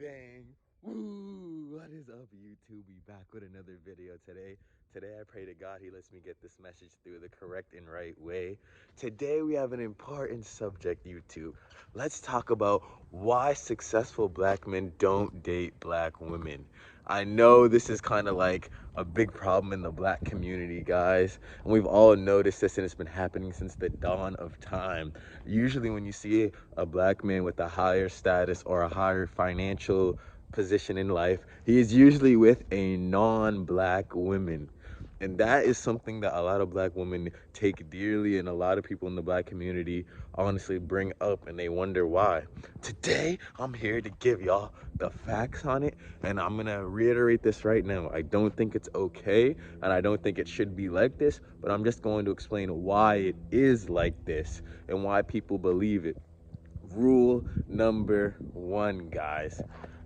Bang! Woo! What is up, YouTube? We back with another video today. Today, I pray to God He lets me get this message through the correct and right way. Today, we have an important subject, YouTube. Let's talk about why successful black men don't date black women. I know this is kind of like a big problem in the black community, guys. And we've all noticed this, and it's been happening since the dawn of time. Usually, when you see a black man with a higher status or a higher financial position in life, he is usually with a non-black woman. And that is something that a lot of black women take dearly, and a lot of people in the black community honestly bring up, and they wonder why. Today, I'm here to give y'all the facts on it, and I'm gonna reiterate this right now. I don't think it's okay, and I don't think it should be like this, but I'm just going to explain why it is like this and why people believe it. Rule number one, guys,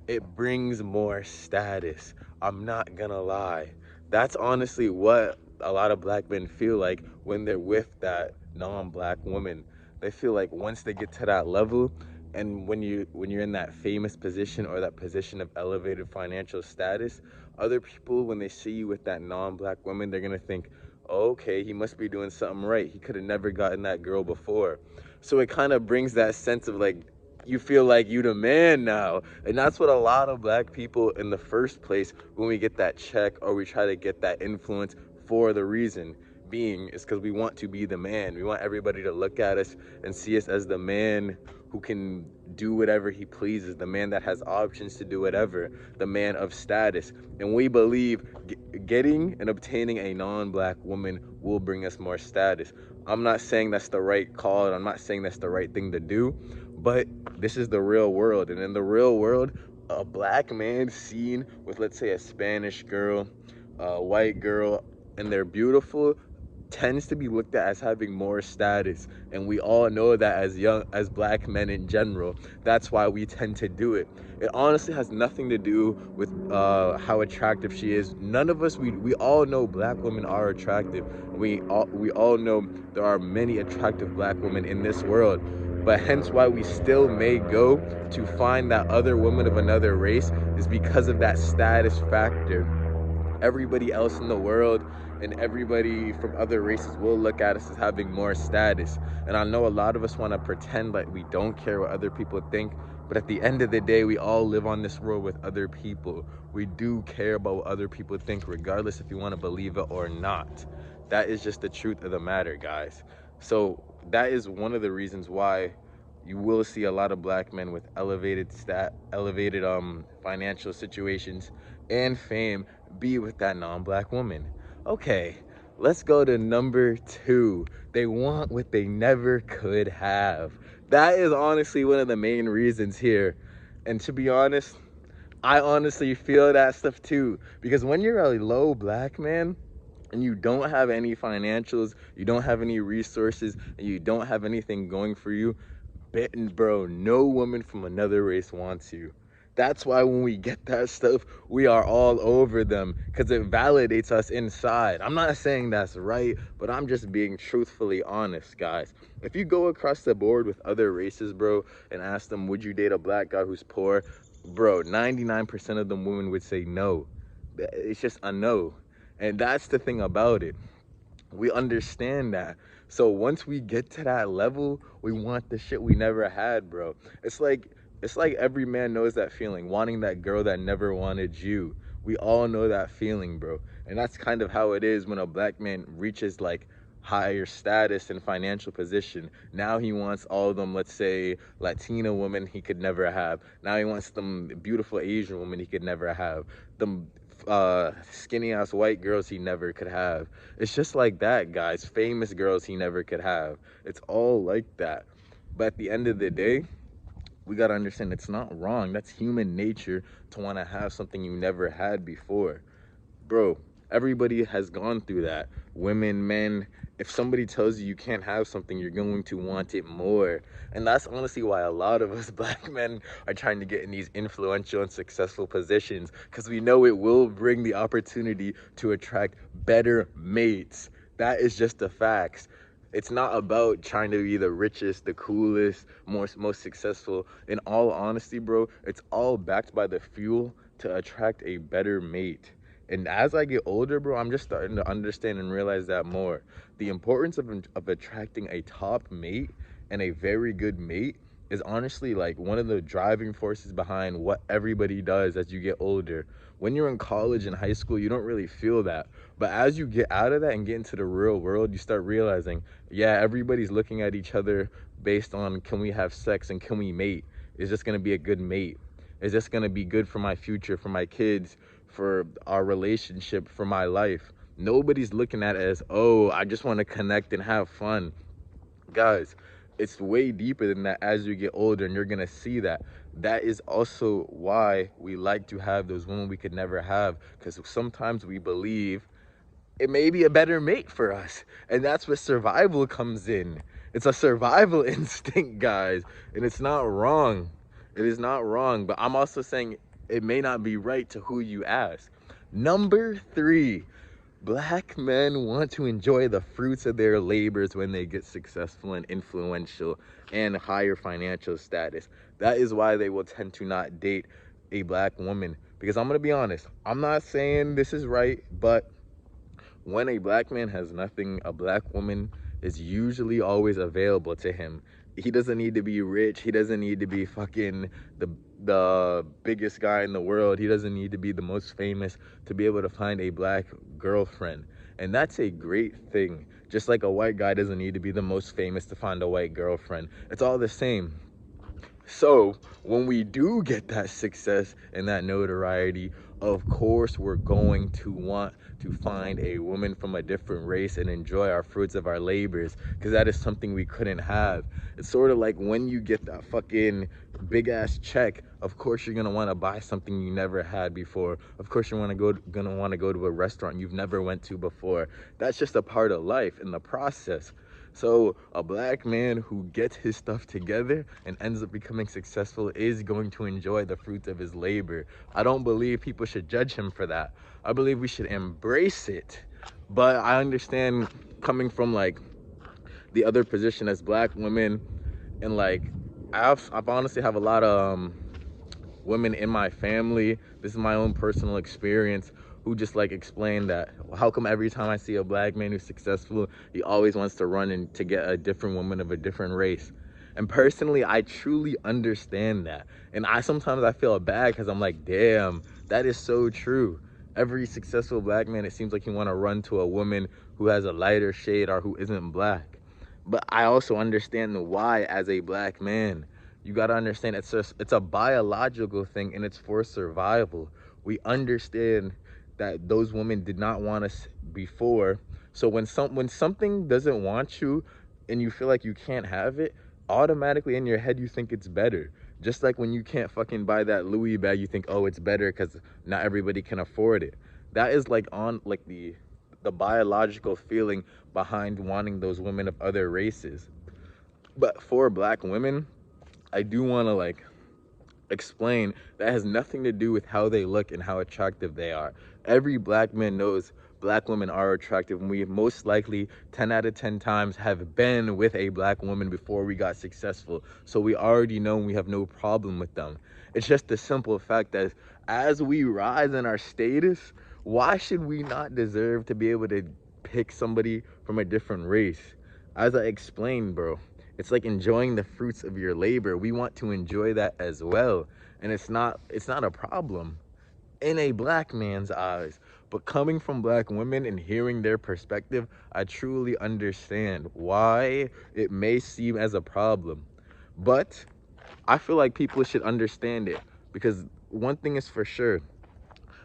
it brings more status. I'm not gonna lie. That's honestly what a lot of black men feel like when they're with that non-black woman. They feel like once they get to that level, and when you're in that famous position or that position of elevated financial status, other people, when they see you with that non-black woman, they're gonna think, okay, he must be doing something right. He could have never gotten that girl before. So it kind of brings that sense of like, you feel like you the man now. And that's what a lot of black people in the first place, when we get that check or we try to get that influence, for the reason being is because we want to be the man. We want everybody to look at us and see us as the man who can do whatever he pleases, the man that has options to do whatever, the man of status. And we believe getting and obtaining a non-black woman will bring us more status. I'm not saying that's the right call, and I'm not saying that's the right thing to do, but this is the real world. And in the real world, a black man seen with, let's say, a Spanish girl, a white girl, and they're beautiful, tends to be looked at as having more status. And we all know that as black men in general. That's why we tend to do it. It honestly has nothing to do with how attractive she is. None of us, we all know black women are attractive. We all know there are many attractive black women in this world, but hence why we still may go to find that other woman of another race is because of that status factor. Everybody else in the world and everybody from other races will look at us as having more status. And I know a lot of us want to pretend like we don't care what other people think, but at the end of the day, we all live on this world with other people. We do care about what other people think, regardless if you want to believe it or not. That is just the truth of the matter, guys. So that is one of the reasons why you will see a lot of black men with elevated financial situations and fame be with that non-black woman. Okay, let's go to number two. They want what they never could have. That is honestly one of the main reasons here. And to be honest, I honestly feel that stuff too. Because when you're a low black man and you don't have any financials, you don't have any resources, and you don't have anything going for you, bitten, bro, no woman from another race wants you. That's why when we get that stuff, we are all over them, because it validates us inside. I'm not saying that's right, but I'm just being truthfully honest, guys. If you go across the board with other races, bro, and ask them, would you date a black guy who's poor? Bro, 99% of them women would say no. It's just a no. And that's the thing about it. We understand that. So once we get to that level, we want the shit we never had, bro. It's like every man knows that feeling, wanting that girl that never wanted you. We all know that feeling, bro. And that's kind of how it is when a black man reaches like higher status and financial position. Now he wants all of them, let's say, Latina women he could never have. Now he wants them beautiful Asian women he could never have. Them skinny ass white girls he never could have. It's just like that, guys. Famous girls he never could have. It's all like that. But at the end of the day, we gotta understand it's not wrong. That's human nature to want to have something you never had before. Bro, everybody has gone through that. Women, men. If somebody tells you you can't have something, you're going to want it more. And that's honestly why a lot of us black men are trying to get in these influential and successful positions, because we know it will bring the opportunity to attract better mates. That is just the facts. It's not about trying to be the richest, the coolest, most successful. In all honesty, bro, it's all backed by the fuel to attract a better mate. And as I get older, bro, I'm just starting to understand and realize that more. The importance of attracting a top mate and a very good mate is honestly like one of the driving forces behind what everybody does as you get older. When you're in college and high school, you don't really feel that. But as you get out of that and get into the real world, you start realizing, yeah, everybody's looking at each other based on, can we have sex and can we mate? Is this going to be a good mate? Is this going to be good for my future, for my kids, for our relationship, for my life? Nobody's looking at it as, oh, I just want to connect and have fun. Guys, it's way deeper than that. As you get older, and you're gonna see that that is also why we like to have those women we could never have, because sometimes we believe it may be a better mate for us, and that's where survival comes in. It's a survival instinct, guys, and it's not wrong. It is not wrong, but I'm also saying it may not be right to who you ask. Number 3, Black men want to enjoy the fruits of their labors when they get successful and influential and higher financial status. That is why they will tend to not date a black woman. Because I'm going to be honest, I'm not saying this is right, but when a black man has nothing, a black woman is usually always available to him. He doesn't need to be rich. He doesn't need to be fucking the biggest guy in the world. He doesn't need to be the most famous to be able to find a black girlfriend. And that's a great thing. Just like a white guy doesn't need to be the most famous to find a white girlfriend. It's all the same. So when we do get that success and that notoriety, of course we're going to want to find a woman from a different race and enjoy our fruits of our labors, because that is something we couldn't have. It's sort of like when you get that fucking big ass check, of course you're gonna want to buy something you never had before. Of course you're gonna want to go to a restaurant you've never went to before. That's just a part of life in the process. So a black man who gets his stuff together and ends up becoming successful is going to enjoy the fruits of his labor. I don't believe people should judge him for that. I believe we should embrace it. But I understand coming from like the other position as black women, and like I've honestly have a lot of women in my family. This is my own personal experience, who just like explained that, how come every time I see a black man who's successful, he always wants to run in to get a different woman of a different race. And personally, I truly understand that. And I feel bad, because I'm like, damn, that is so true. Every successful black man, it seems like you want to run to a woman who has a lighter shade or who isn't black. But I also understand the why as a black man. You got to understand it's a biological thing, and it's for survival. We understand that those women did not want us before. So when something doesn't want you and you feel like you can't have it, automatically in your head you think it's better. Just like when you can't fucking buy that Louis bag, you think, oh, it's better because not everybody can afford it. That is like on like the biological feeling behind wanting those women of other races. But for black women, I do want to like explain that has nothing to do with how they look and how attractive they are. Every black man knows black women are attractive, and we most likely 10 out of 10 times have been with a black woman before we got successful. So we already know we have no problem with them. It's just the simple fact that as we rise in our status, why should we not deserve to be able to pick somebody from a different race? As I explained, bro, it's like enjoying the fruits of your labor. We want to enjoy that as well. And it's not a problem in a black man's eyes. But coming from black women and hearing their perspective, I truly understand why it may seem as a problem. But I feel like people should understand it, because one thing is for sure,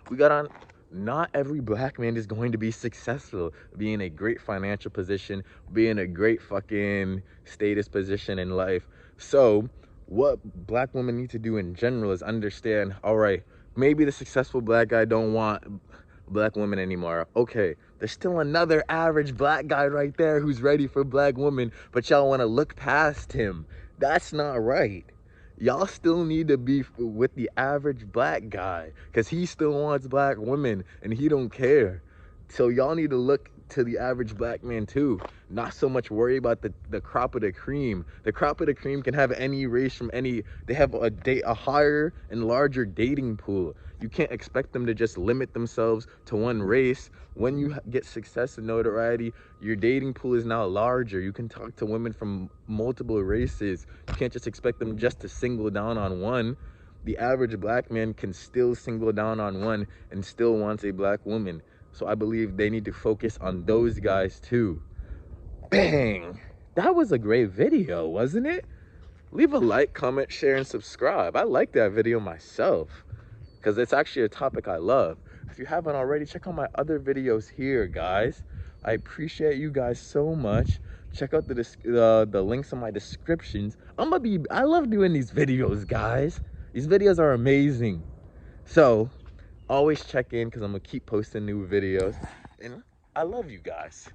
we got on, not every black man is going to be successful, be in a great financial position, be in a great fucking status position in life. So what black women need to do in general is understand, all right, maybe the successful black guy don't want black women anymore. Okay, there's still another average black guy right there who's ready for black women, but y'all want to look past him. That's not right. Y'all still need to be with the average black guy, because he still wants black women and he don't care. So y'all need to look to the average black man too. Not so much worry about the crop of the cream. The crop of the cream can have any race from any, they have a higher and larger dating pool. You can't expect them to just limit themselves to one race. When you get success and notoriety, your dating pool is now larger. You can talk to women from multiple races. You can't just expect them just to single down on one. The average black man can still single down on one and still wants a black woman. So I believe they need to focus on those guys too. Bang! That was a great video, wasn't it? Leave a like, comment, share, and subscribe. I like that video myself because it's actually a topic I love. If you haven't already, check out my other videos here, guys. I appreciate you guys so much. Check out the links in my descriptions. I love doing these videos, guys. These videos are amazing. So always check in because I'm gonna keep posting new videos. And I love you guys.